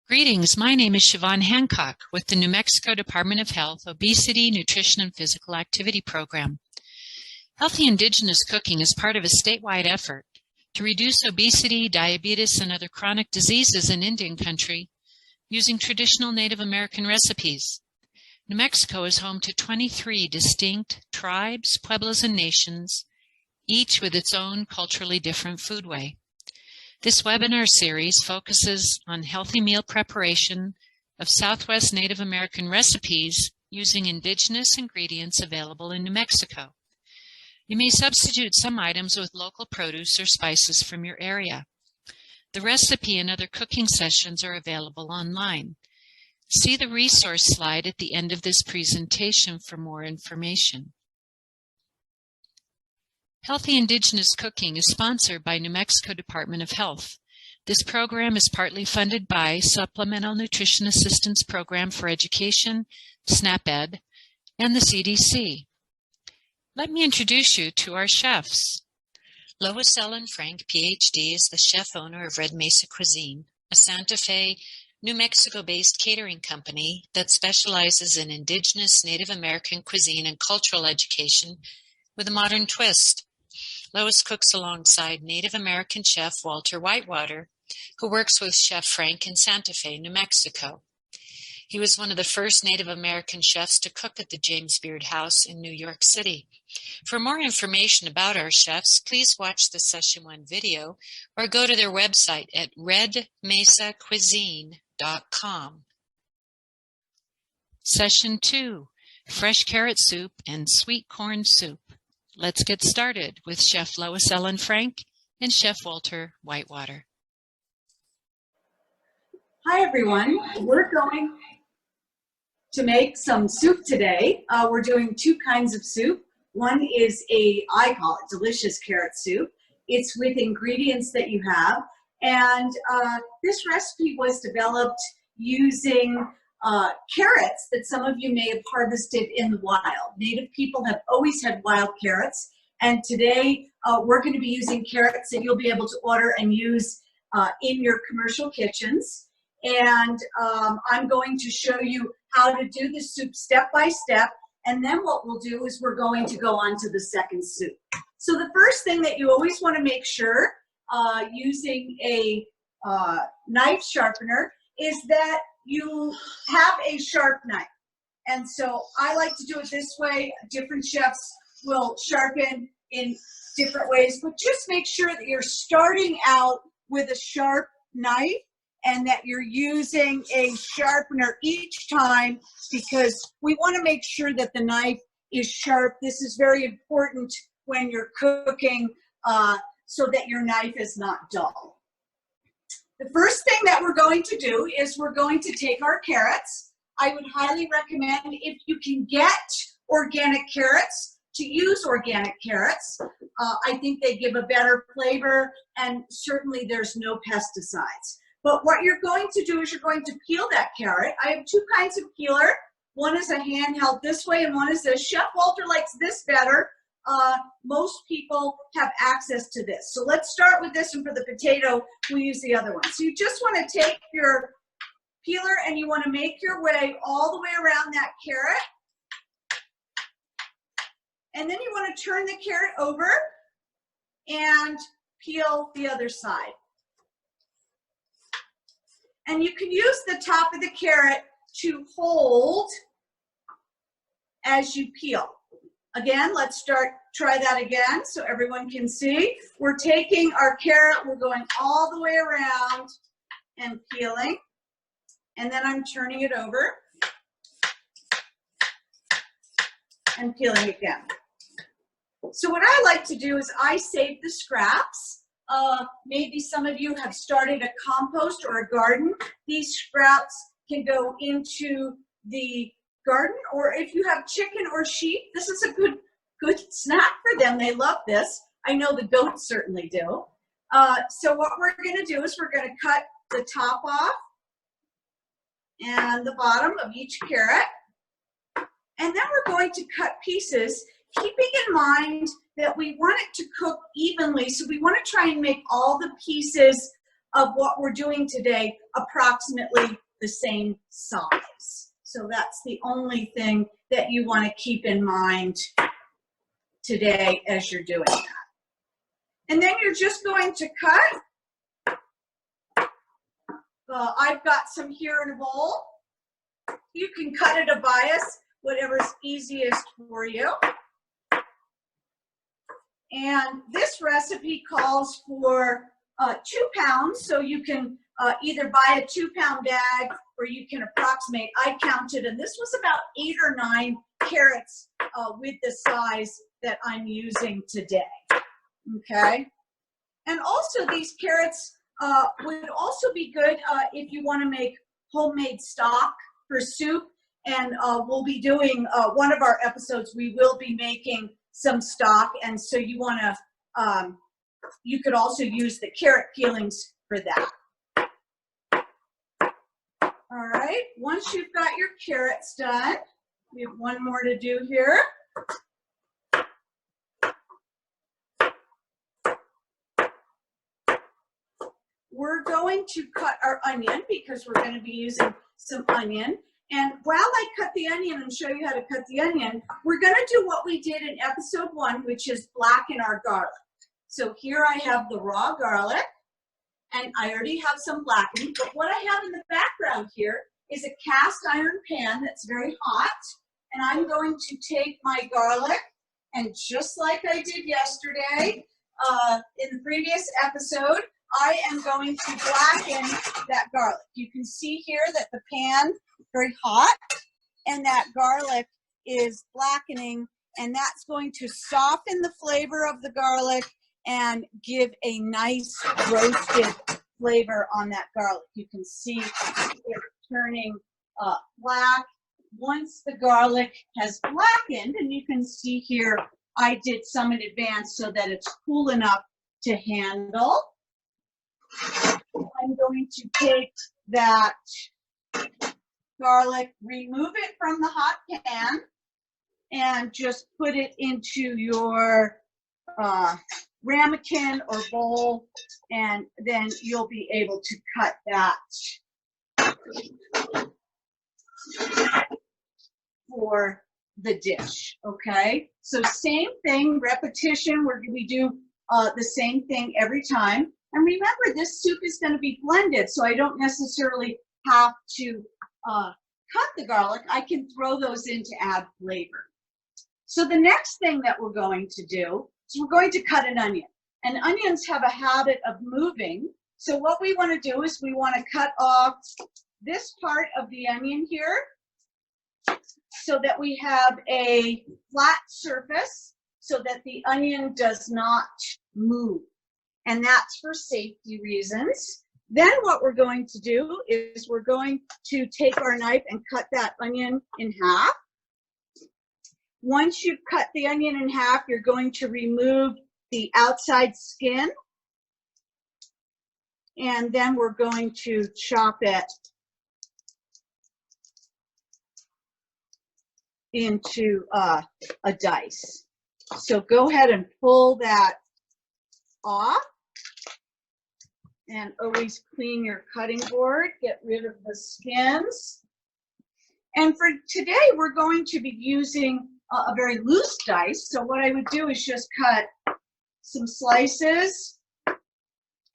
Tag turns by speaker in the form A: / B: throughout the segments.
A: Greetings, my name is Siobhan Hancock with the New Mexico Department of Health Obesity, Nutrition, and Physical Activity Program. Healthy indigenous cooking is part of a statewide effort to reduce obesity, diabetes, and other chronic diseases in Indian country using traditional Native American recipes. New Mexico is home to 23 distinct tribes, pueblos, and nations, each with its own culturally different foodway. This webinar series focuses on healthy meal preparation of Southwest Native American recipes using indigenous ingredients available in New Mexico. You may substitute some items with local produce or spices from your area. The recipe and other cooking sessions are available online. See the resource slide at the end of this presentation for more information. Healthy Indigenous Cooking is sponsored by New Mexico Department of Health. This program is partly funded by Supplemental Nutrition Assistance Program for Education, SNAP-Ed, and the CDC. Let me introduce you to our chefs. Lois Ellen Frank, PhD, is the chef-owner of Red Mesa Cuisine, a Santa Fe, New Mexico-based catering company that specializes in indigenous Native American cuisine and cultural education with a modern twist. Lois cooks alongside Native American chef Walter Whitewater, who works with Chef Frank in Santa Fe, New Mexico. He was one of the first Native American chefs to cook at the James Beard House in New York City. For more information about our chefs, please watch the Session 1 video or go to their website at redmesacuisine.com. Session 2, Fresh Carrot Soup and Sweet Corn Soup. Let's get started with Chef Lois Ellen Frank and Chef Walter Whitewater.
B: Hi everyone, we're going to make some soup today. We're doing two kinds of soup. One is I call it delicious carrot soup. It's with ingredients that you have. And this recipe was developed using carrots that some of you may have harvested in the wild. Native people have always had wild carrots, and today we're going to be using carrots that you'll be able to order and use in your commercial kitchens. And I'm going to show you how to do the soup step by step, and then what we'll do is we're going to go on to the second soup. So the first thing that you always want to make sure using a knife sharpener is that you have a sharp knife. And so I like to do it this way. Different chefs will sharpen in different ways, but just make sure that you're starting out with a sharp knife and that you're using a sharpener each time, because we want to make sure that the knife is sharp. This is very important when you're cooking so that your knife is not dull. The first thing that we're going to do is we're going to take our carrots. I would highly recommend, if you can get organic carrots, to use organic carrots. I think they give a better flavor, and certainly there's no pesticides. But what you're going to do is you're going to peel that carrot. I have two kinds of peeler. One is a handheld this way, and one is this. Chef Walter likes this better. Most people have access to this. So let's start with this, and for the potato, we use the other one. So you just want to take your peeler and you want to make your way all the way around that carrot. And then you want to turn the carrot over and peel the other side. And you can use the top of the carrot to hold as you peel. Again, let's try that again so everyone can see. We're taking our carrot, we're going all the way around and peeling. And then I'm turning it over and peeling again. So what I like to do is I save the scraps. Maybe some of you have started a compost or a garden. These scraps can go into the garden, or if you have chicken or sheep, this is a good snack for them. They love this. I know the goats certainly do. So what we're going to do is we're going to cut the top off and the bottom of each carrot, and then we're going to cut pieces, keeping in mind that we want it to cook evenly. So we want to try and make all the pieces of what we're doing today approximately the same size. So that's the only thing that you want to keep in mind today as you're doing that. And then you're just going to cut. I've got some here in a bowl. You can cut at a bias, whatever's easiest for you. And this recipe calls for 2 pounds, so you can either buy a 2-pound bag or you can approximate. I counted, and this was about 8 or 9 carrots with the size that I'm using today. Okay, and also these carrots would also be good if you want to make homemade stock for soup. And we'll be doing one of our episodes. We will be making some stock, and so you want to. You could also use the carrot peelings for that. All right. Once you've got your carrots done, we have one more to do here. We're going to cut our onion because we're going to be using some onion. And while I cut the onion and show you how to cut the onion, we're going to do what we did in episode 1, which is blacken our garlic. So here I have the raw garlic, and I already have some blackening. But what I have in the background here is a cast iron pan that's very hot. And I'm going to take my garlic, and just like I did yesterday in the previous episode, I am going to blacken that garlic. You can see here that the pan is very hot, and that garlic is blackening, and that's going to soften the flavor of the garlic and give a nice roasted flavor on that garlic. You can see it turning black. Once the garlic has blackened, and you can see here, I did some in advance so that it's cool enough to handle. I'm going to take that garlic, remove it from the hot pan, and just put it into your ramekin or bowl, and then you'll be able to cut that for the dish. Okay, so same thing, repetition. We do the same thing every time. And remember, this soup is going to be blended, so I don't necessarily have to cut the garlic. I can throw those in to add flavor. So the next thing that we're going to do is we're going to cut an onion. And onions have a habit of moving. So what we want to do is we want to cut off this part of the onion here so that we have a flat surface so that the onion does not move. And that's for safety reasons. Then what we're going to do is we're going to take our knife and cut that onion in half. Once you've cut the onion in half, you're going to remove the outside skin. And then we're going to chop it into a dice. So go ahead and pull that off. And always clean your cutting board, get rid of the skins. And for today, we're going to be using a very loose dice. So what I would do is just cut some slices,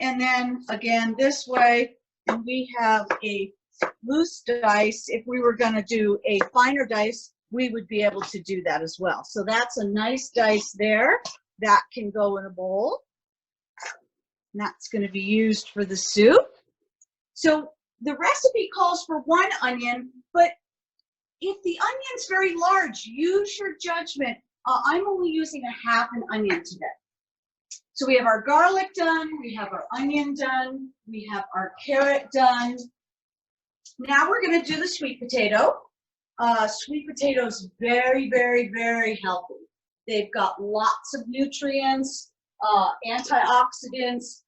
B: and then again this way, and we have a loose dice. If we were going to do a finer dice, we would be able to do that as well. So that's a nice dice there that can go in a bowl. And that's going to be used for the soup. So the recipe calls for 1 onion, but if the onion's very large, use your judgment. I'm only using a half an onion today. So we have our garlic done, we have our onion done, we have our carrot done. Now we're going to do the sweet potato. Sweet potatoes, very, very, very healthy. They've got lots of nutrients, antioxidants.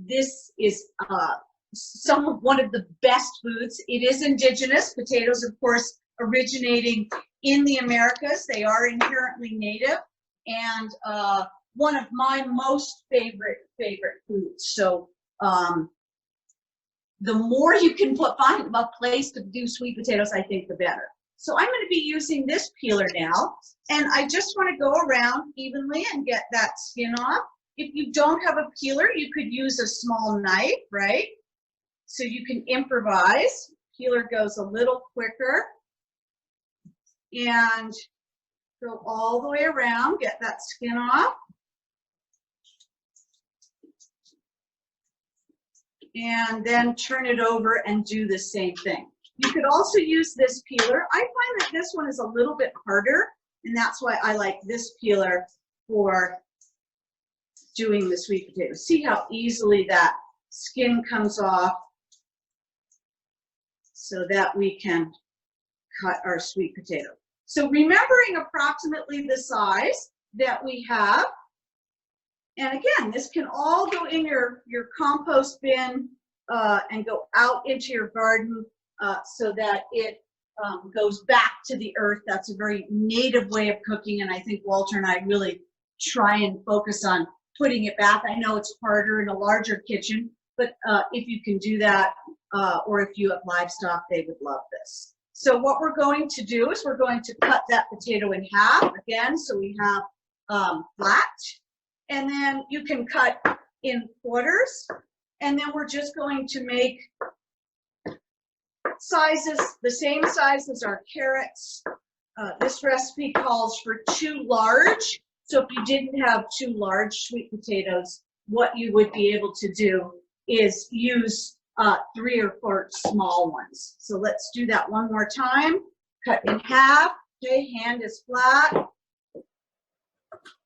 B: This is one of the best foods. It is indigenous. Potatoes, of course, originating in the Americas. They are inherently native, and one of my most favorite foods. So the more you can find a place to do sweet potatoes, I think the better. So I'm going to be using this peeler now, and I just want to go around evenly and get that skin off. If you don't have a peeler, you could use a small knife, right? So you can improvise. Peeler goes a little quicker. And go all the way around, get that skin off. And then turn it over and do the same thing. You could also use this peeler. I find that this one is a little bit harder, and that's why I like this peeler for doing the sweet potatoes. See how easily that skin comes off so that we can cut our sweet potato. So remembering approximately the size that we have, and again, this can all go in your compost bin and go out into your garden so that it goes back to the earth. That's a very native way of cooking, and I think Walter and I really try and focus on putting it back. I know it's harder in a larger kitchen, but if you can do that, or if you have livestock, they would love this. So what we're going to do is we're going to cut that potato in half again, so we have flat. And then you can cut in quarters, and then we're just going to make sizes, the same size as our carrots. This recipe calls for 2 large. So if you didn't have 2 large sweet potatoes, what you would be able to do is use 3 or 4 small ones. So let's do that one more time. Cut in half. Okay, hand is flat.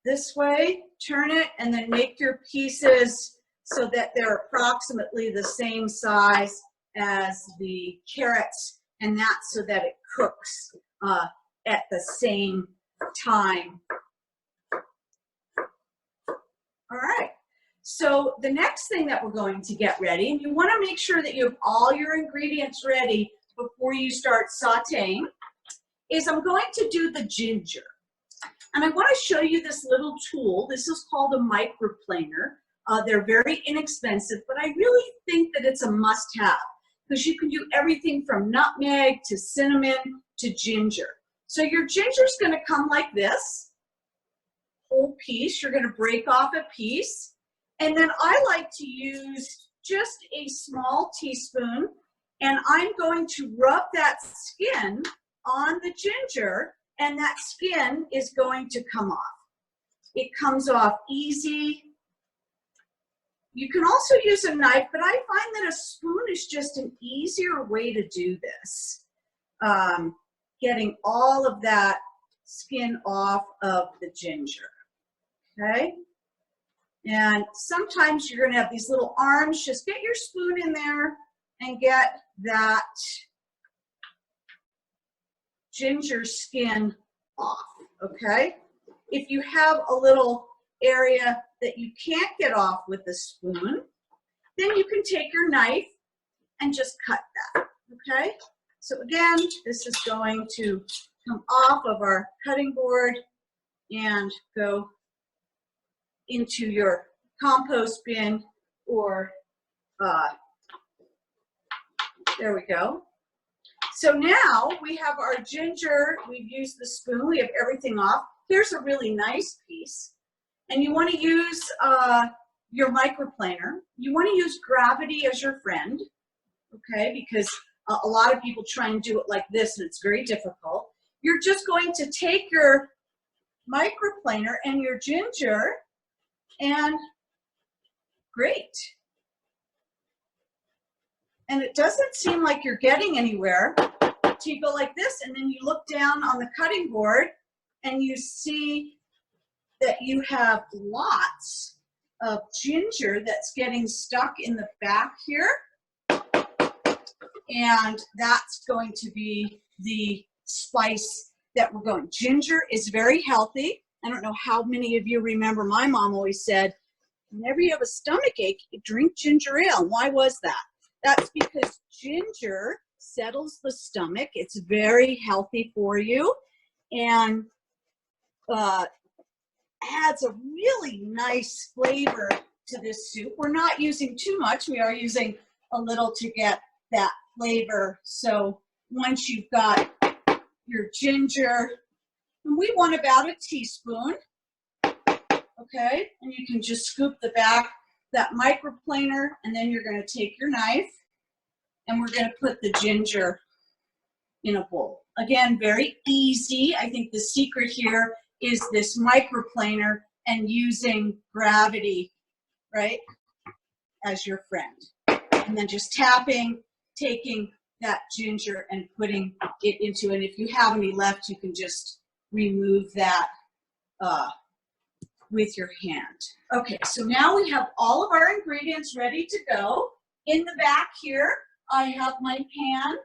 B: This way, turn it, and then make your pieces so that they're approximately the same size as the carrots, and that's so that it cooks at the same time. All right, so the next thing that we're going to get ready, and you want to make sure that you have all your ingredients ready before you start sauteing, is I'm going to do the ginger. And I want to show you this little tool. This is called a microplaner. They're very inexpensive, but I really think that it's a must-have because you can do everything from nutmeg to cinnamon to ginger. So your ginger's going to come like this, whole piece. You're going to break off a piece. And then I like to use just a small teaspoon, and I'm going to rub that skin on the ginger, and that skin is going to come off. It comes off easy. You can also use a knife, but I find that a spoon is just an easier way to do this. Getting all of that skin off of the ginger, okay? And sometimes you're gonna have these little arms. Just get your spoon in there and get that ginger skin off, okay? If you have a little area that you can't get off with the spoon, then you can take your knife and just cut that, okay? So again, this is going to come off of our cutting board and go into your compost bin, or there we go. So now we have our ginger, we've used the spoon, we have everything off. Here's a really nice piece. And you want to use your microplaner. You want to use gravity as your friend, okay? Because a lot of people try and do it like this, and it's very difficult. You're just going to take your microplaner and your ginger and grate. And it doesn't seem like you're getting anywhere until you go like this, and then you look down on the cutting board and you see that you have lots of ginger that's getting stuck in the back here. And that's going to be the spice that we're going. Ginger is very healthy. I don't know how many of you remember my mom always said, whenever you have a stomach ache, you drink ginger ale. Why was that? That's because ginger settles the stomach. It's very healthy for you, and adds a really nice flavor to this soup. We're not using too much. We are using a little to get that flavor. So once you've got your ginger, and we want about a teaspoon, okay? And you can just scoop the back, that microplaner, and then you're gonna take your knife and we're gonna put the ginger in a bowl. Again, very easy. I think the secret here is this microplaner and using gravity, right, as your friend. And then just tapping, taking that ginger and putting it into it. If you have any left, you can just remove that with your hand. Okay, so now we have all of our ingredients ready to go. In the back here, I have my pan,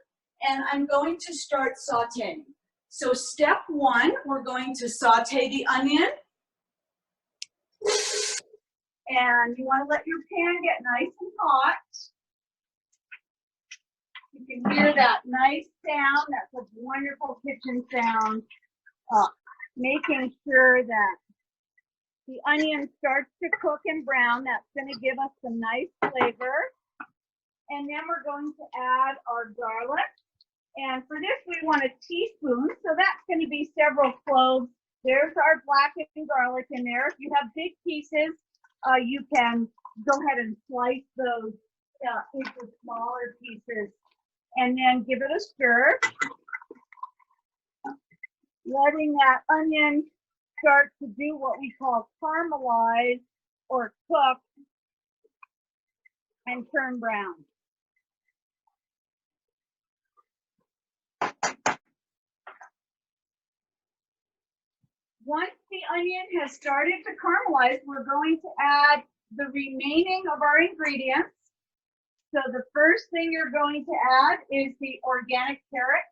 B: and I'm going to start sauteing. So step one, we're going to saute the onion. And you want to let your pan get nice and hot. You can hear that nice sound. That's a wonderful kitchen sound. Making sure that the onion starts to cook and brown. That's going to give us some nice flavor. And then we're going to add our garlic. And for this, we want a teaspoon. So that's going to be several cloves. There's our blackened garlic in there. If you have big pieces, you can go ahead and slice those into smaller pieces. And then give it a stir. Letting that onion start to do what we call caramelize or cook and turn brown. Once the onion has started to caramelize, we're going to add the remaining of our ingredients. So the first thing you're going to add is the organic carrot.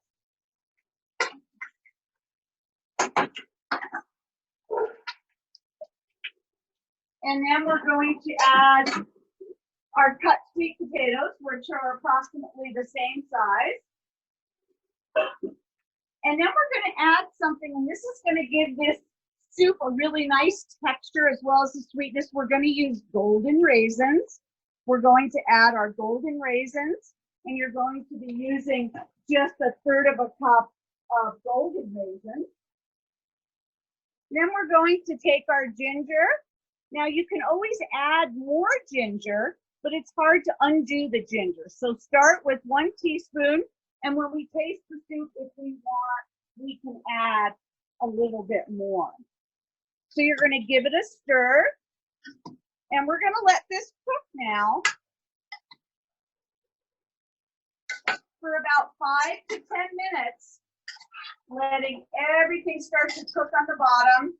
B: And then we're going to add our cut sweet potatoes, which are approximately the same size. And then we're going to add something, and this is going to give this soup a really nice texture as well as the sweetness. We're going to use golden raisins. We're going to add our golden raisins, and you're going to be using just 1/3 of a cup of golden raisins. Then we're going to take our ginger. Now you can always add more ginger, but it's hard to undo the ginger. So start with 1 teaspoon, and when we taste the soup, if we want, we can add a little bit more. So you're going to give it a stir, and we're going to let this cook now for about 5 to 10 minutes, letting everything start to cook on the bottom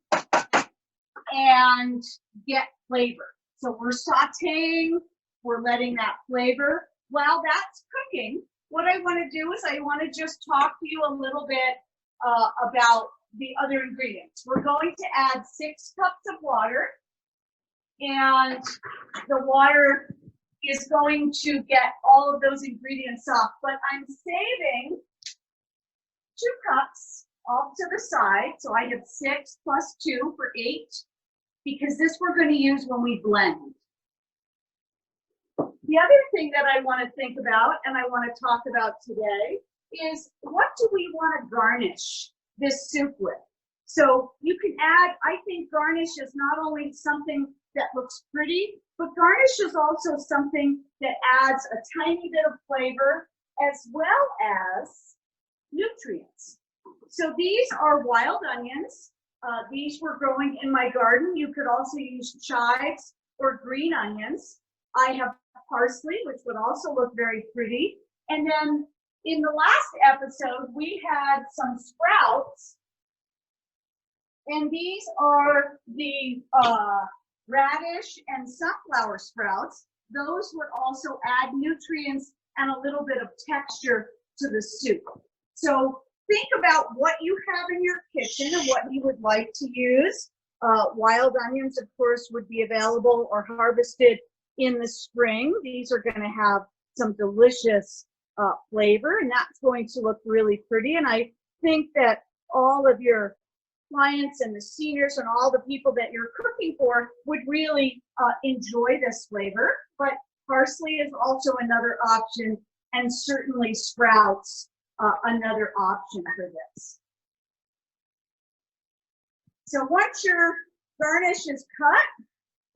B: and get flavor. So we're sauteing, we're letting that flavor. While that's cooking, what I want to do is I want to just talk to you a little bit about the other ingredients. We're going to add 6 cups of water, and the water is going to get all of those ingredients off, but I'm saving 2 cups off to the side. So I have 6 plus 2 for 8, because this we're going to use when we blend. The other thing that I want to think about and I want to talk about today is, what do we want to garnish this soup with? So you can add, I think garnish is not only something that looks pretty, but garnish is also something that adds a tiny bit of flavor as well as nutrients. So these are wild onions. These were growing in my garden. You could also use chives or green onions. I have parsley, which would also look very pretty. And then in the last episode, we had some sprouts. And these are the radish and sunflower sprouts. Those would also add nutrients and a little bit of texture to the soup. So think about what you have in your kitchen and what you would like to use. Wild onions, of course, would be available or harvested in the spring. These are going to have some delicious flavor, and that's going to look really pretty. And I think that all of your clients and the seniors and all the people that you're cooking for would really enjoy this flavor. But parsley is also another option, and certainly sprouts another option for this. So once your garnish is cut,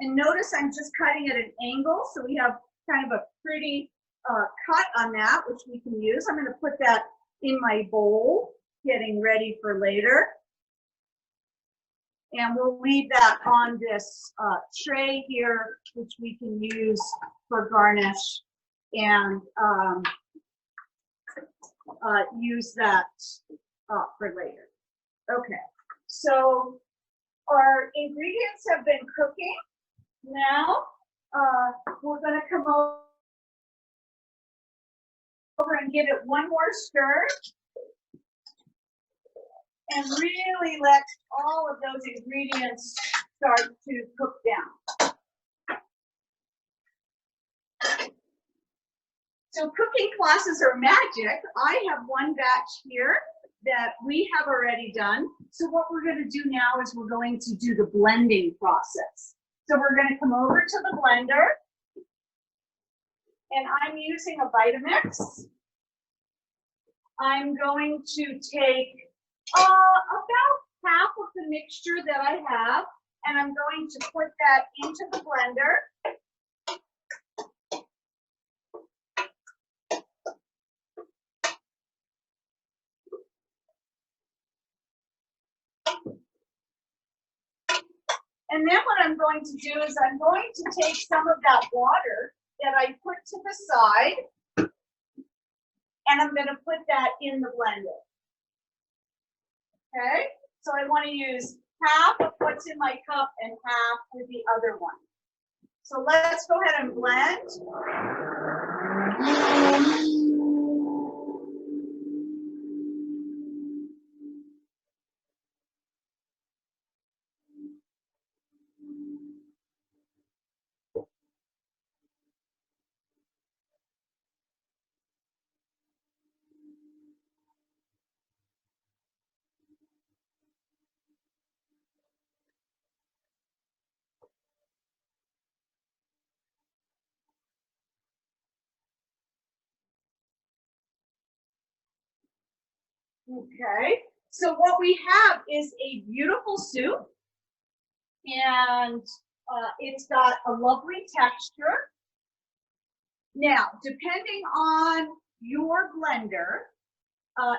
B: and notice I'm just cutting at an angle, so we have kind of a pretty cut on that, which we can use. I'm going to put that in my bowl, getting ready for later. And we'll leave that on this tray here, which we can use for garnish, and use that for later. Okay, so our ingredients have been cooking. Now we're going to come over and give it one more stir, and really let all of those ingredients start to cook down. So cooking classes are magic. I have one batch here that we have already done. So what we're going to do now is we're going to do the blending process. So we're going to come over to the blender, and I'm using a Vitamix. I'm going to take about half of the mixture that I have, and I'm going to put that into the blender. And then what I'm going to do is I'm going to take some of that water that I put to the side, and I'm going to put that in the blender. Okay, so I want to use half of what's in my cup and half with the other one. So let's go ahead and blend. Okay, so what we have is a beautiful soup, and it's got a lovely texture. Now, depending on your blender,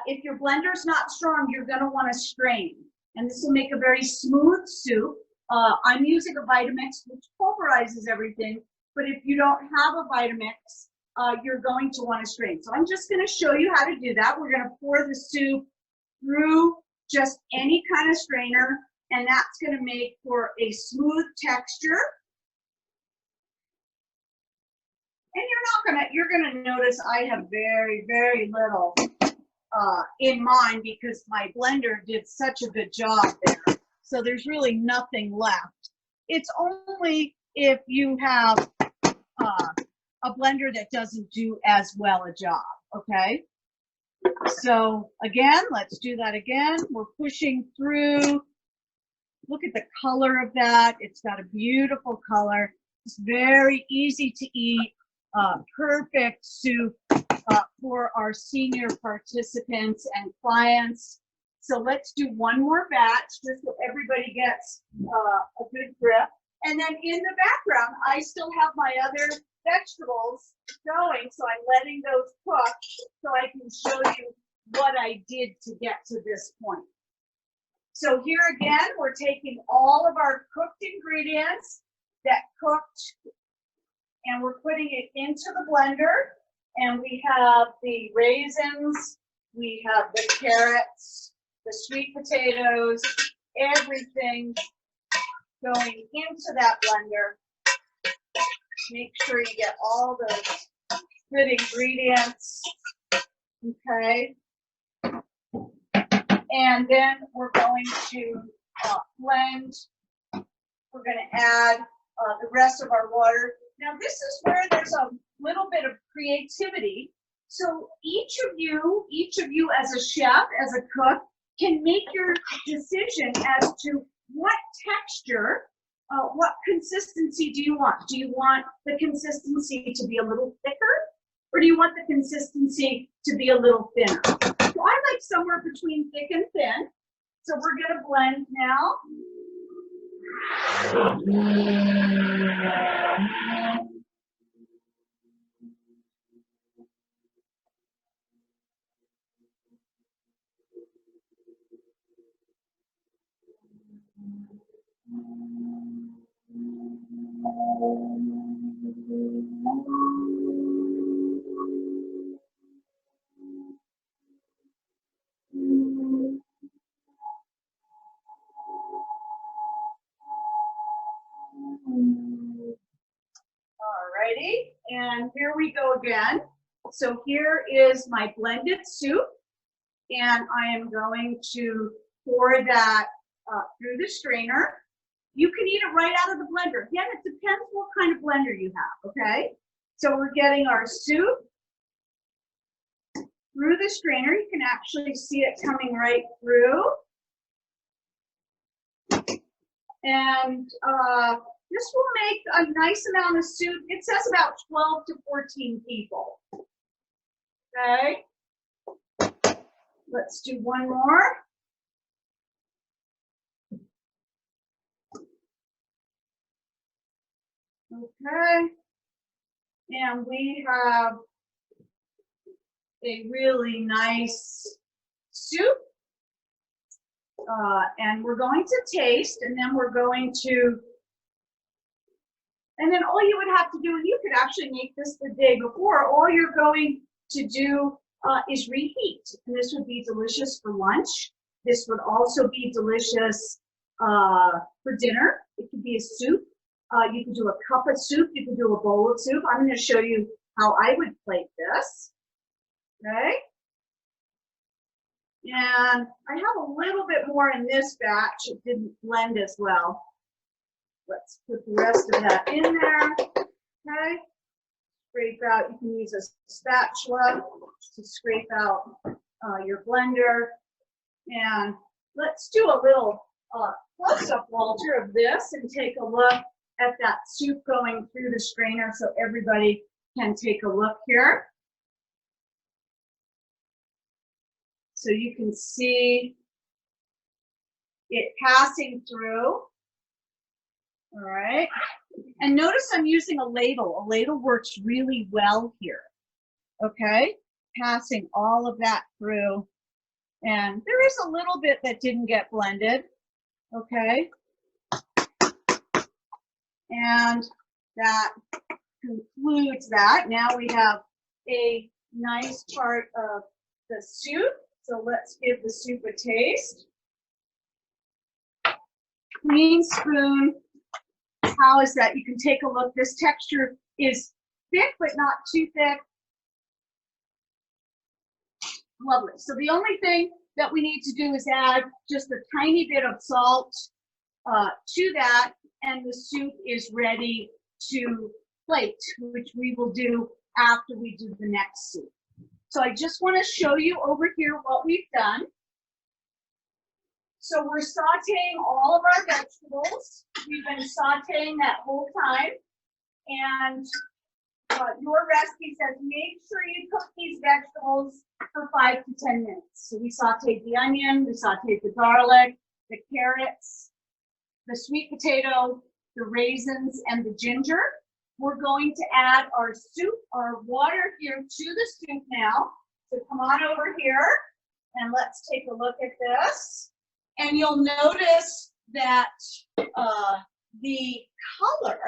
B: if your blender's not strong, you're going to want to strain, and this will make a very smooth soup. I'm using a Vitamix, which pulverizes everything, but if you don't have a Vitamix, you're going to want to strain. So I'm just going to show you how to do that. We're going to pour the soup through just any kind of strainer, and that's going to make for a smooth texture. And you're gonna notice I have very, very little in mine because my blender did such a good job there. So there's really nothing left. It's only if you have a blender that doesn't do as well a job, okay? So again, let's do that again. We're pushing through. Look at the color of that. It's got a beautiful color. It's very easy to eat. Perfect soup for our senior participants and clients. So let's do one more batch just so everybody gets a good grip. And then in the background, I still have my other vegetables going, so I'm letting those cook so I can show you what I did to get to this point. So here again, we're taking all of our cooked ingredients that cooked, and we're putting it into the blender, and we have the raisins, we have the carrots, the sweet potatoes, everything going into that blender. Make sure you get all those good ingredients, okay? And then we're going to blend. We're going to add the rest of our water. Now this is where there's a little bit of creativity. So each of you as a chef, as a cook, can make your decision as to what texture, what consistency do you want? Do you want the consistency to be a little thicker, or do you want the consistency to be a little thinner? So I like somewhere between thick and thin. So we're going to blend now. Alrighty, and here we go again. So here is my blended soup, and I am going to pour that through the strainer. You can eat it right out of the blender. Again, it depends what kind of blender you have, okay? So we're getting our soup through the strainer. You can actually see it coming right through. And this will make a nice amount of soup. It says about 12 to 14 people. Okay. Let's do one more. Okay. And we have a really nice soup. And we're going to taste, and then we're going to, and then all you would have to do, and you could actually make this the day before, all you're going to do is reheat. And this would be delicious for lunch. This would also be delicious for dinner. It could be a soup. You could do a cup of soup. You could do a bowl of soup. I'm going to show you how I would plate this. Okay. And I have a little bit more in this batch. It didn't blend as well. Let's put the rest of that in there. Okay. Scrape out. You can use a spatula to scrape out your blender. And let's do a little close-up, Walter, of this and take a look at that soup going through the strainer so everybody can take a look here. So you can see it passing through. All right. And notice I'm using a ladle. A ladle works really well here. Okay. Passing all of that through. And there is a little bit that didn't get blended. Okay. And that concludes that. Now we have a nice part of the soup. So let's give the soup a taste. Clean spoon. How is that? You can take a look. This texture is thick, but not too thick. Lovely. So the only thing that we need to do is add just a tiny bit of salt to that, and the soup is ready to plate, which we will do after we do the next soup. So I just want to show you over here what we've done. So we're sauteing all of our vegetables. We've been sauteing that whole time. And your recipe says make sure you cook these vegetables for 5 to 10 minutes. So we sauteed the onion, we sauteed the garlic, the carrots, the sweet potato, the raisins, and the ginger. We're going to add our soup, our water here to the soup now. So come on over here and let's take a look at this. And you'll notice that the color,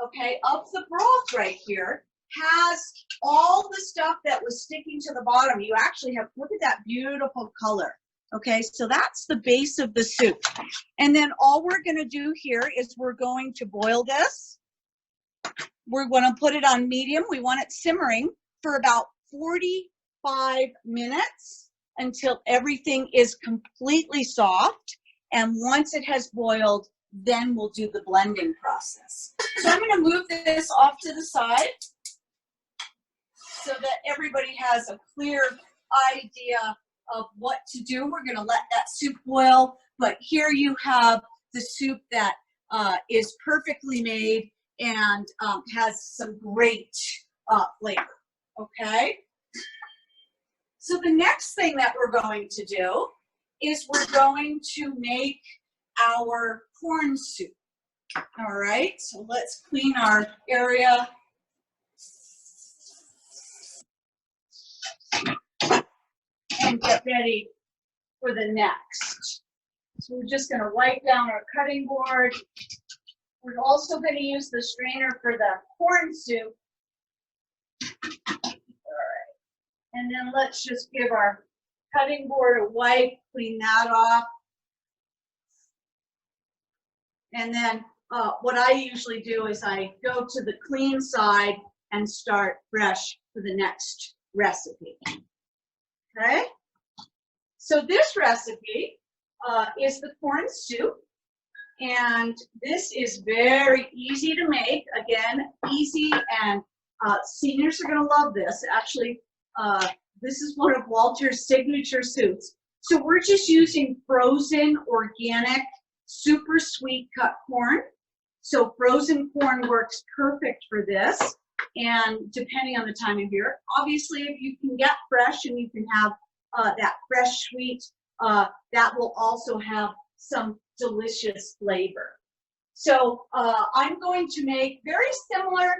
B: okay, of the broth right here has all the stuff that was sticking to the bottom. You actually have, look at that beautiful color. Okay, so that's the base of the soup. And then all we're going to do here is we're going to boil this. We're going to put it on medium. We want it simmering for about 45 minutes until everything is completely soft. And once it has boiled, then we'll do the blending process. So I'm going to move this off to the side so that everybody has a clear idea of what to do. We're going to let that soup boil, but here you have the soup that is perfectly made and has some great flavor, okay? So the next thing that we're going to do is we're going to make our corn soup. All right, so let's clean our area. And get ready for the next. So we're just going to wipe down our cutting board. We're also going to use the strainer for the corn soup. All right, and then let's just give our cutting board a wipe, clean that off. And then what I usually do is I go to the clean side and start fresh for the next recipe. Okay? So this recipe is the corn soup, and this is very easy to make. Again, easy, and seniors are going to love this. Actually, this is one of Walter's signature soups. So we're just using frozen, organic, super sweet cut corn. So frozen corn works perfect for this, and depending on the time of year. Obviously, if you can get fresh and you can have that fresh sweet, that will also have some delicious flavor. So I'm going to make very similar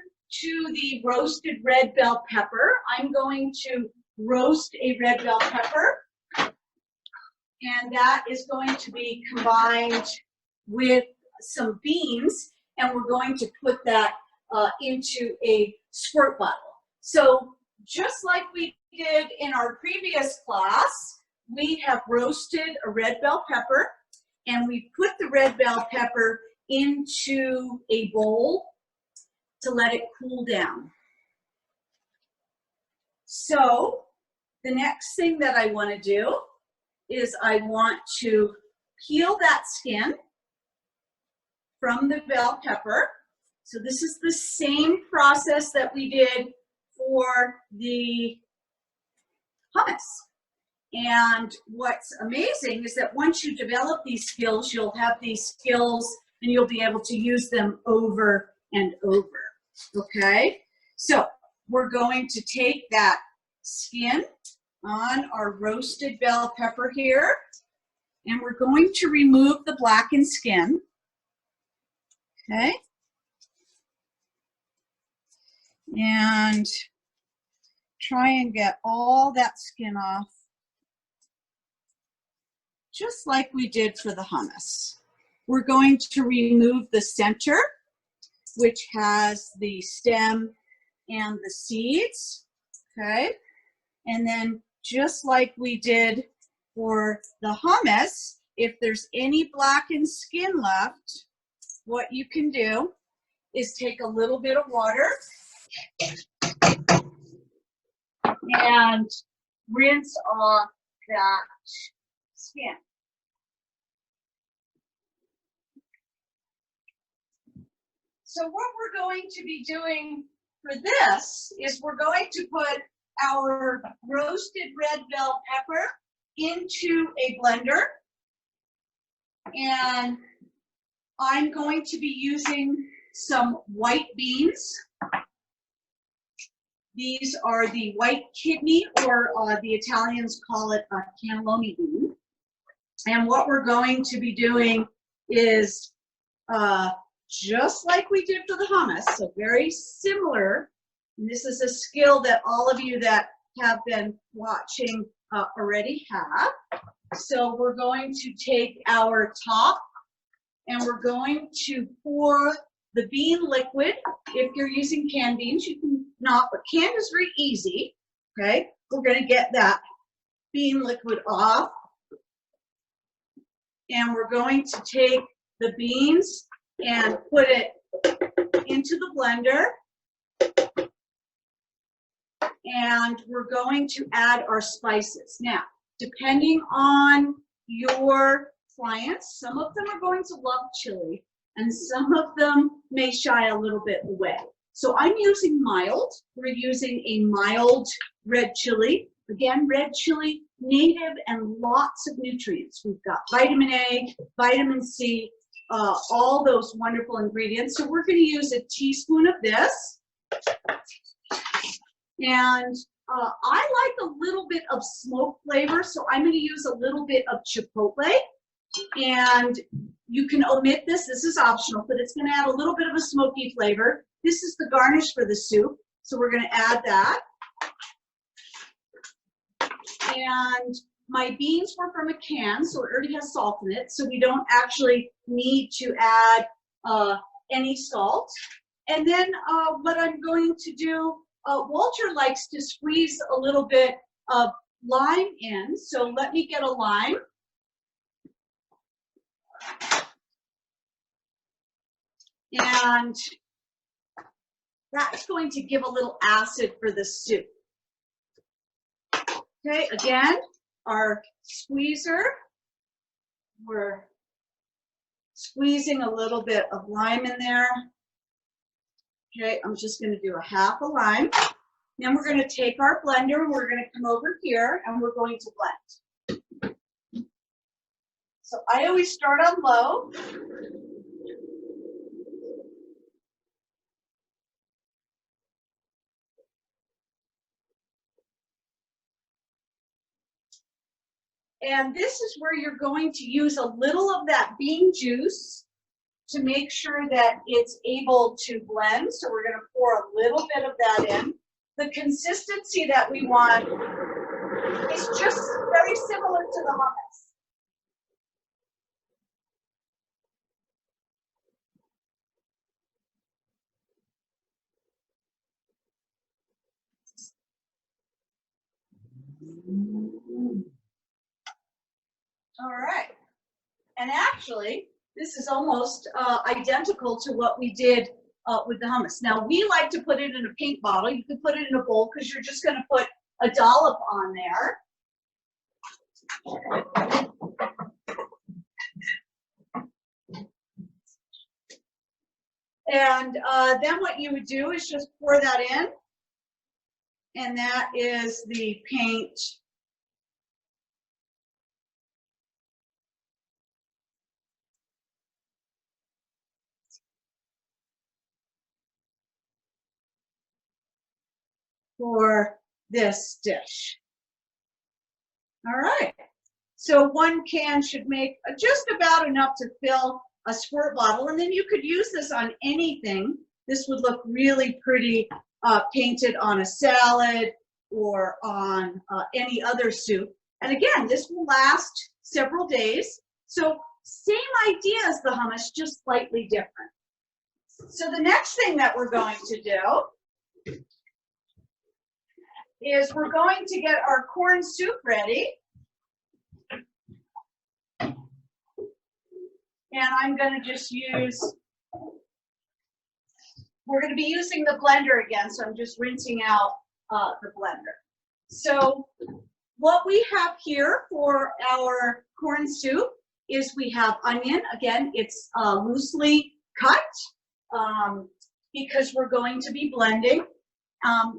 B: to the roasted red bell pepper. I'm going to roast a red bell pepper, and that is going to be combined with some beans, and we're going to put that into a squirt bottle. So just like we did in our previous class, we have roasted a red bell pepper, and we put the red bell pepper into a bowl to let it cool down. So the next thing that I want to do is I want to peel that skin from the bell pepper. So this is the same process that we did for the hummus. And what's amazing is that once you develop these skills, you'll have these skills and you'll be able to use them over and over, okay? So we're going to take that skin on our roasted bell pepper here, and we're going to remove the blackened skin, okay? And try and get all that skin off, just like we did for the hummus. We're going to remove the center, which has the stem and the seeds, okay? And then just like we did for the hummus, if there's any blackened skin left, what you can do is take a little bit of water and rinse off that skin. So what we're going to be doing for this is we're going to put our roasted red bell pepper into a blender, and I'm going to be using some white beans. These are the white kidney, or the Italians call it a cannelloni bean. And what we're going to be doing is just like we did for the hummus, so very similar. And this is a skill that all of you that have been watching already have. So we're going to take our top and we're going to pour the bean liquid. If you're using canned beans, you can not, but canned is very easy, okay? We're going to get that bean liquid off, and we're going to take the beans and put it into the blender, and we're going to add our spices. Now, depending on your clients, some of them are going to love chili, and some of them may shy a little bit away. So I'm using mild. We're using a mild red chili. Again, red chili, native and lots of nutrients. We've got vitamin A, vitamin C, all those wonderful ingredients. So we're going to use a teaspoon of this. And I like a little bit of smoke flavor, so I'm going to use a little bit of chipotle. And you can omit this. This is optional, but it's going to add a little bit of a smoky flavor. This is the garnish for the soup, so we're going to add that. And my beans were from a can, so it already has salt in it, so we don't actually need to add any salt. And then what I'm going to do, Walter likes to squeeze a little bit of lime in, so let me get a lime. And that's going to give a little acid for the soup. Okay, again, our squeezer, we're squeezing a little bit of lime in there. Okay, I'm just going to do a half a lime. Then we're going to take our blender and we're going to come over here and we're going to blend. So I always start on low. And this is where you're going to use a little of that bean juice to make sure that it's able to blend. So we're going to pour a little bit of that in. The consistency that we want is just very similar to the hummus. All right. And actually, this is almost identical to what we did with the hummus. Now, we like to put it in a pink bottle. You could put it in a bowl because you're just going to put a dollop on there. And then what you would do is just pour that in. And that is the paint. For this dish. All right, so one can should make just about enough to fill a squirt bottle, and then you could use this on anything. This would look really pretty painted on a salad or on any other soup. And again, this will last several days. So same idea as the hummus, just slightly different. So the next thing that we're going to do is we're going to get our corn soup ready. And I'm going to just use, we're going to be using the blender again, so I'm just rinsing out the blender. So what we have here for our corn soup is we have onion. Again, it's loosely cut because we're going to be blending.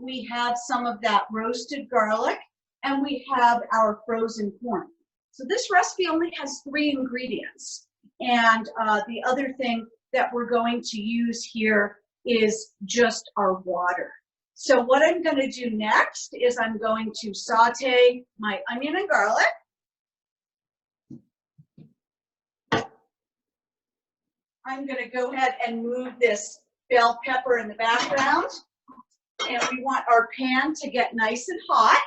B: We have some of that roasted garlic, and we have our frozen corn. So this recipe only has 3 ingredients. And the other thing that we're going to use here is just our water. So what I'm going to do next is I'm going to saute my onion and garlic. I'm going to go ahead and move this bell pepper in the background. And we want our pan to get nice and hot.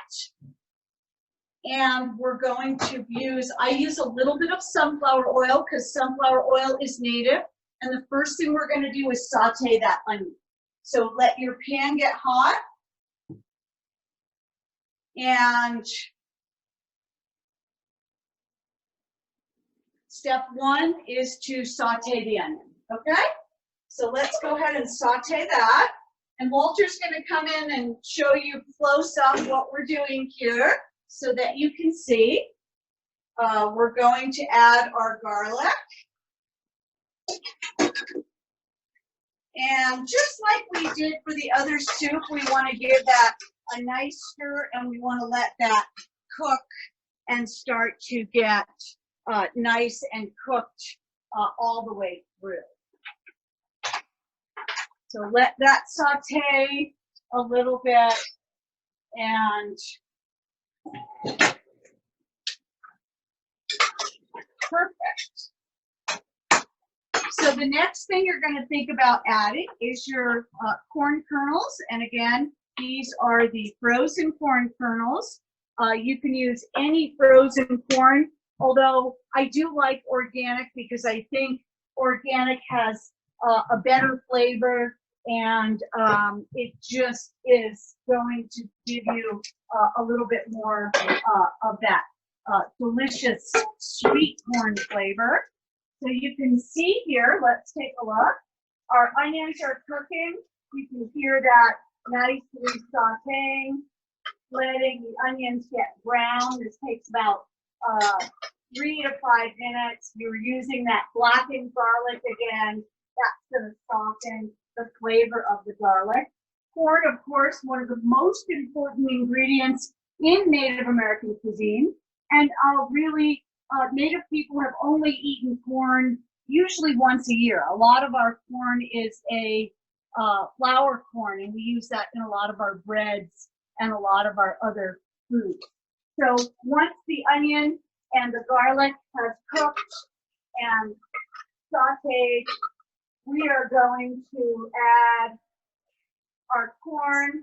B: And we're going to I use a little bit of sunflower oil because sunflower oil is native. And the first thing we're going to do is saute that onion. So let your pan get hot. And step 1 is to saute the onion, okay? So let's go ahead and saute that. And Walter's going to come in and show you close up what we're doing here so that you can see. We're going to add our garlic. And just like we did for the other soup, we want to give that a nice stir, and we want to let that cook and start to get nice and cooked all the way through. So let that saute a little bit, and perfect. So the next thing you're going to think about adding is your corn kernels. And again, these are the frozen corn kernels. You can use any frozen corn, although I do like organic because I think organic has a better flavor, and it just is going to give you a little bit more of that delicious sweet corn flavor. So you can see here, let's take a look. Our onions are cooking. You can hear that nicely sauteing, letting the onions get brown. This takes about 3 to 5 minutes. You're using that blackened garlic again. That's going to soften the flavor of the garlic. Corn, of course, one of the most important ingredients in Native American cuisine. And really, Native people have only eaten corn usually once a year. A lot of our corn is a flour corn, and we use that in a lot of our breads and a lot of our other foods. So once the onion and the garlic has cooked and sauteed, we are going to add our corn.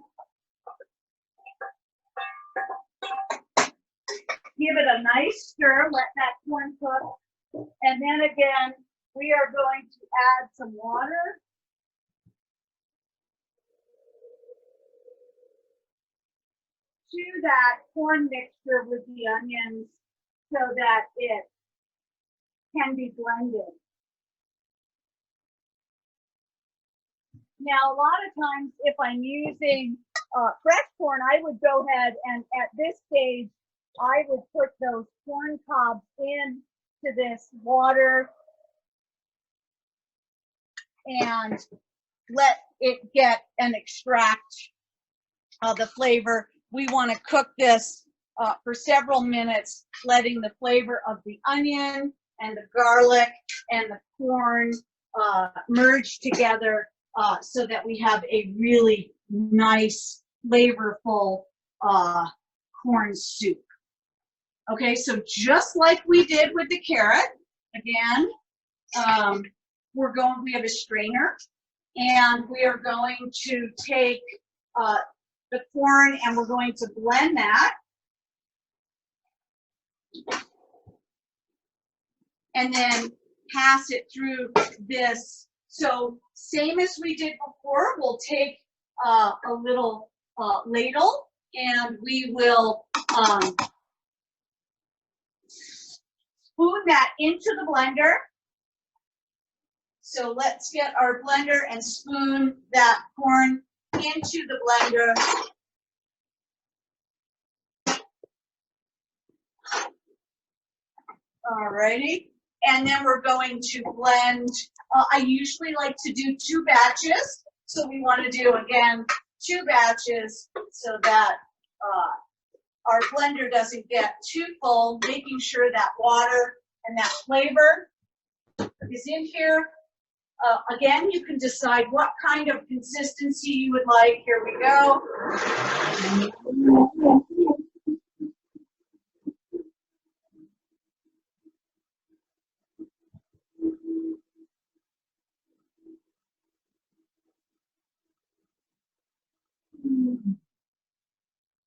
B: Give it a nice stir, let that corn cook. And then again, we are going to add some water. To that corn mixture with the onions so that it can be blended. Now, a lot of times, if I'm using fresh corn, I would go ahead and at this stage, I would put those corn cobs into this water and let it get and extract the flavor. We want to cook this for several minutes, letting the flavor of the onion and the garlic and the corn merge together so that we have a really nice, flavorful corn soup. Okay, so just like we did with the carrot, again, we have a strainer, and we are going to take the corn and we're going to blend that. And then pass it through this. So same as we did before, we'll take a little ladle and we will spoon that into the blender. So let's get our blender and spoon that corn into the blender. Alrighty, and then we're going to blend. I usually like to do 2 batches, so we want to do again 2 batches so that our blender doesn't get too full, making sure that water and that flavor is in here. Again, you can decide what kind of consistency you would like. Here we go.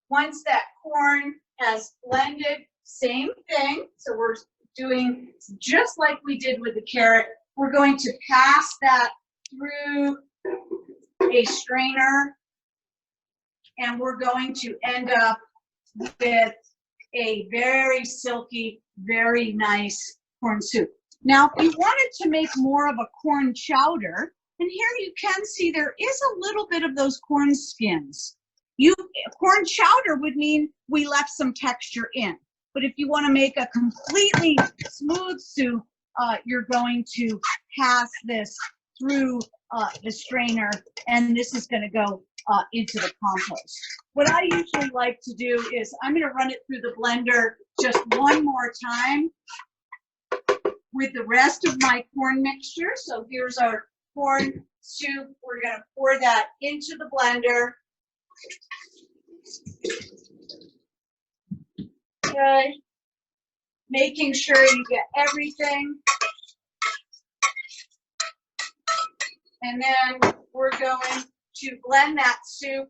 B: Once that corn has blended, same thing. So we're doing just like we did with the carrot. We're going to pass that through a strainer, and we're going to end up with a very silky, very nice corn soup. Now, if you wanted to make more of a corn chowder, and here you can see there is a little bit of those corn skins. Corn chowder would mean we left some texture in. But if you want to make a completely smooth soup, you're going to pass this through the strainer, and this is going to go into the compost. What I usually like to do is I'm going to run it through the blender just one more time with the rest of my corn mixture. So here's our corn soup. We're going to pour that into the blender. Okay. Making sure you get everything. And then we're going to blend that soup,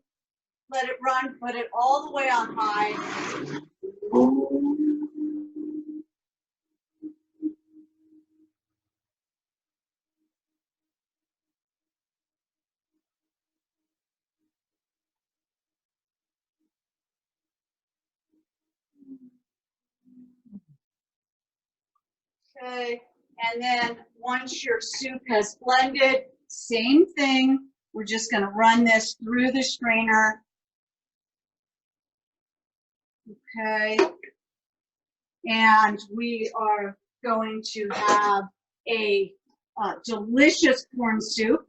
B: let it run, put it all the way on high. Okay, and then once your soup has blended, same thing. We're just going to run this through the strainer. Okay, and we are going to have a delicious corn soup,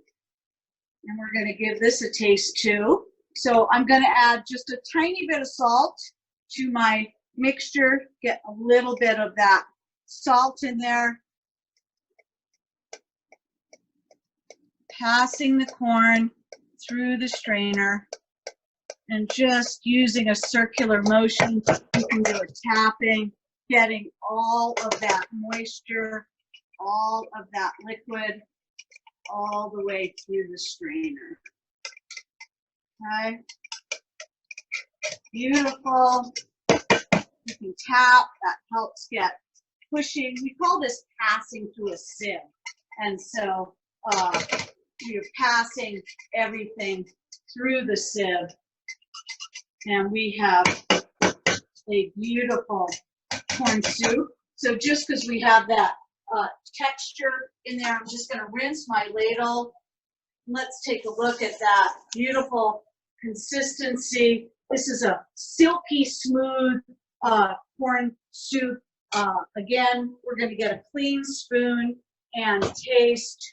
B: and we're going to give this a taste too. So I'm going to add just a tiny bit of salt to my mixture, get a little bit of that salt in there. Passing the corn through the strainer and just using a circular motion. You can do a tapping, getting all of that moisture, all of that liquid, all the way through the strainer. Okay. Beautiful. You can tap, that helps get pushing. We call this passing through a sieve. And so you're passing everything through the sieve. And we have a beautiful corn soup. So just because we have that texture in there, I'm just going to rinse my ladle. Let's take a look at that beautiful consistency. This is a silky smooth corn soup. Again, we're going to get a clean spoon and taste.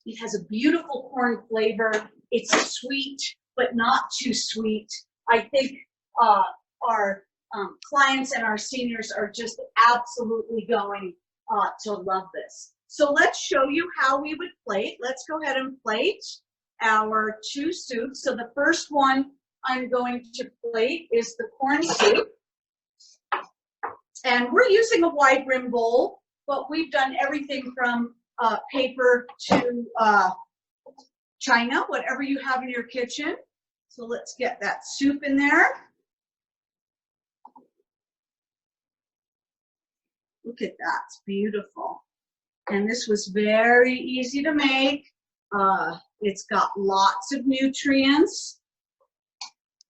B: It has a beautiful corn flavor. It's sweet, but not too sweet. I think our clients and our seniors are just absolutely going to love this. So let's show you how we would plate. Let's go ahead and plate our two soups. So the first one I'm going to plate is the corn soup. And we're using a wide rim bowl, but we've done everything from paper to china, whatever you have in your kitchen. So let's get that soup in there. Look at that, it's beautiful. And this was very easy to make. It's got lots of nutrients.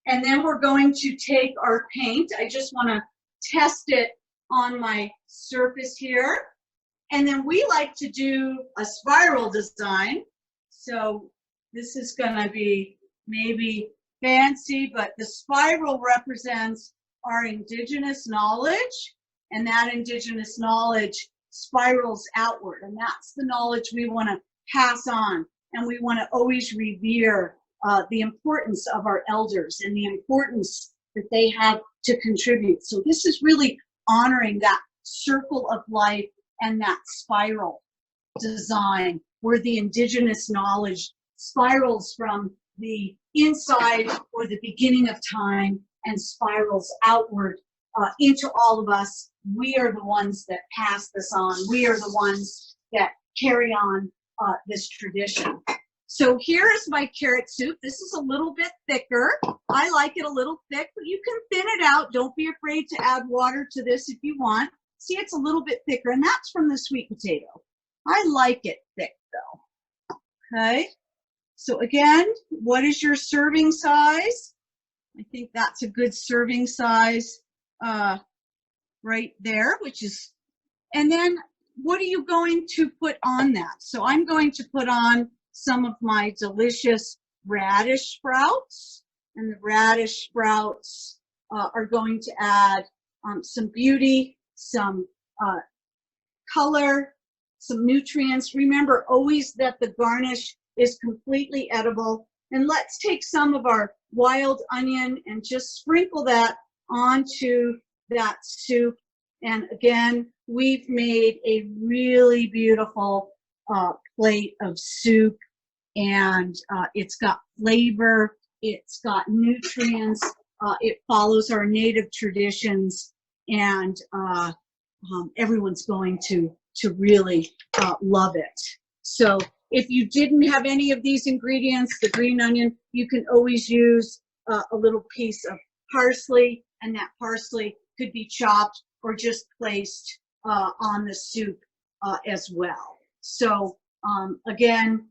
B: And then we're going to take our paint. I just want to test it on my surface here. And then we like to do a spiral design. So this is going to be maybe fancy, but the spiral represents our indigenous knowledge, and that indigenous knowledge spirals outward, and that's the knowledge we want to pass on, and we want to always revere the importance of our elders and the importance that they have to contribute. So this is really honoring that circle of life and that spiral design where the indigenous knowledge spirals from the inside or the beginning of time and spirals outward into all of us. We are the ones that pass this on. We are the ones that carry on this tradition. So here is my carrot soup. This is a little bit thicker. I like it a little thick, but you can thin it out. Don't be afraid to add water to this if you want. See, it's a little bit thicker, and that's from the sweet potato. I like it thick, though. Okay. So again, what is your serving size? I think that's a good serving size right there, which is, and then what are you going to put on that? So I'm going to put on some of my delicious radish sprouts, and the radish sprouts are going to add some beauty, some color, some nutrients. Remember always that the garnish is completely edible. And let's take some of our wild onion and just sprinkle that onto that soup. And again, we've made a really beautiful plate of soup, and it's got flavor, it's got nutrients, it follows our native traditions, and everyone's going to really love it. So if you didn't have any of these ingredients, the green onion, you can always use a little piece of parsley, and that parsley could be chopped or just placed on the soup as well. So again,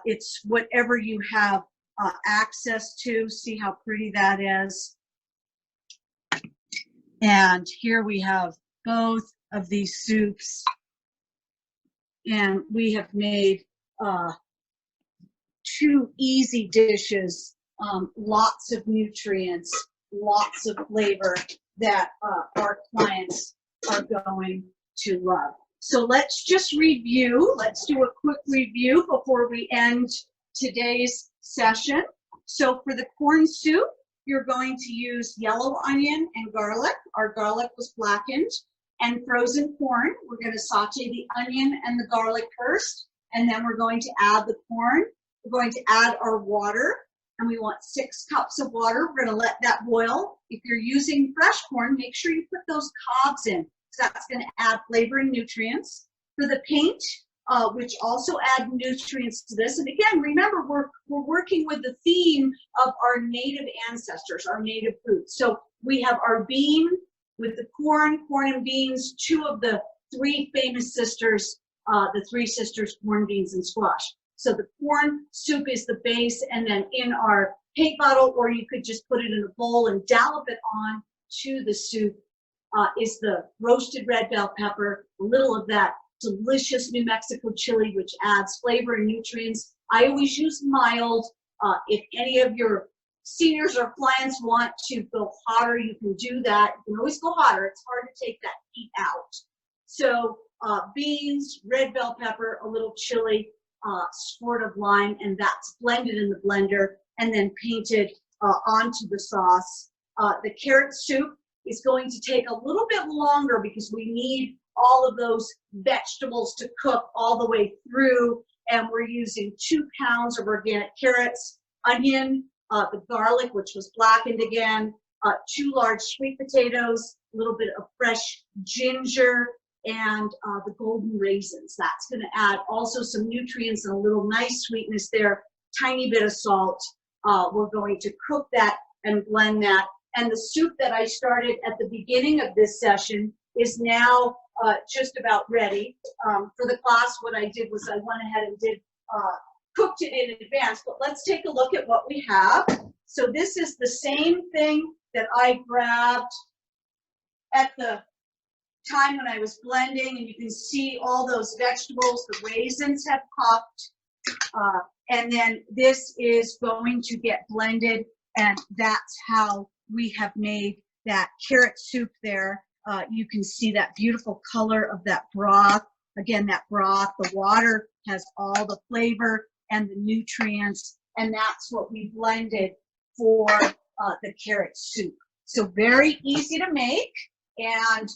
B: it's whatever you have access to. See how pretty that is. And here we have both of these soups, and we have made two easy dishes, lots of nutrients, lots of flavor that our clients are going to love. So let's just review. Let's do a quick review before we end today's session. So for the corn soup, you're going to use yellow onion and garlic. Our garlic was blackened. And frozen corn. We're going to saute the onion and the garlic first, and then we're going to add the corn. We're going to add our water, and we want 6 cups of water. We're going to let that boil. If you're using fresh corn, make sure you put those cobs in, because that's going to add flavor and nutrients. For the paint, which also add nutrients to this, and again, remember, we're working with the theme of our native ancestors, our native foods. So we have our bean with the corn and beans, 2 of the 3 famous sisters, the 3 sisters, corn, beans, and squash. So the corn soup is the base, and then in our paint bottle, or you could just put it in a bowl and dollop it on to the soup, is the roasted red bell pepper, a little of that delicious New Mexico chili, which adds flavor and nutrients. I always use mild. If any of your seniors or clients want to go hotter, you can do that. You can always go hotter. It's hard to take that heat out. So beans, red bell pepper, a little chili, squirt of lime, and that's blended in the blender and then painted onto the sauce. The carrot soup is going to take a little bit longer because we need all of those vegetables to cook all the way through, and we're using 2 pounds of organic carrots, onion, the garlic, which was blackened again, 2 large sweet potatoes, a little bit of fresh ginger, and the golden raisins. That's going to add also some nutrients and a little nice sweetness there, tiny bit of salt. We're going to cook that and blend that. And the soup that I started at the beginning of this session is now just about ready. For the class, what I did was I went ahead and cooked it in advance, but let's take a look at what we have. So this is the same thing that I grabbed at the time when I was blending, and you can see all those vegetables. The raisins have popped, and then this is going to get blended, and that's how we have made that carrot soup there. You can see that beautiful color of that broth. Again, that broth, the water has all the flavor and the nutrients, and that's what we blended for the carrot soup. So very easy to make, and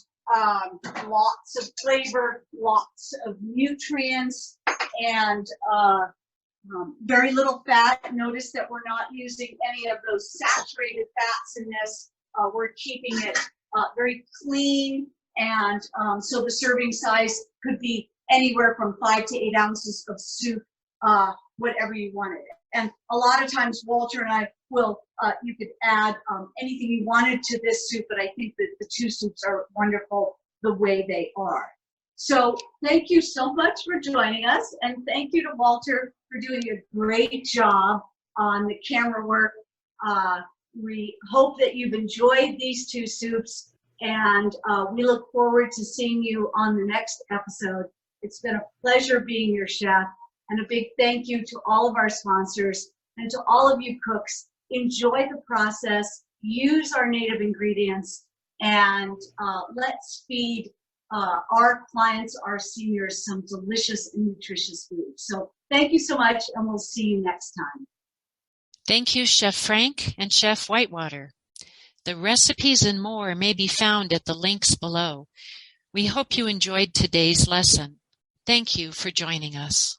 B: lots of flavor, lots of nutrients, and very little fat. Notice that we're not using any of those saturated fats in this. We're keeping it very clean, and so the serving size could be anywhere from 5 to 8 ounces of soup, whatever you wanted. And a lot of times Walter and I will, you could add anything you wanted to this soup, but I think that the 2 soups are wonderful the way they are. So thank you so much for joining us, and thank you to Walter for doing a great job on the camera work. We hope that you've enjoyed these 2 soups, and we look forward to seeing you on the next episode. It's been a pleasure being your chef, and a big thank you to all of our sponsors and to all of you cooks. Enjoy the process, use our native ingredients, and let's feed our clients, our seniors, some delicious and nutritious food. So Thank you so much, and we'll see you next time.
A: Thank you, Chef Frank and Chef Whitewater. The recipes and more may be found at the links below. We hope you enjoyed today's lesson. Thank you for joining us.